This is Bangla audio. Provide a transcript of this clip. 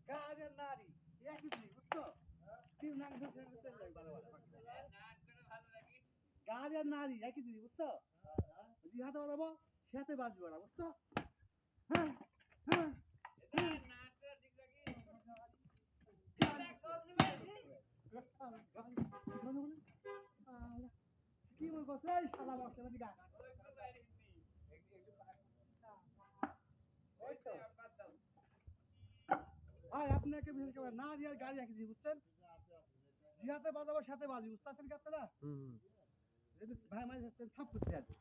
কাজের নারী একই জিনিস বুঝছো কাজের নারী একই জিনিস বুঝছো জিহাতে বাজাবো সাথে বাজবে ওরা বুঝছো হ্যাঁ হ্যাঁ কি মনে করছো এই শালা বসে দিকে ভাই আপনাকে বিশেষ করে না দিয়ে গাড়ি একই বুঝছেন জিহাতে বাজাবো সাথে বাজি বুঝতে পারছেন কি আপনারা ভাই মাঝে ছাপ করতে আছে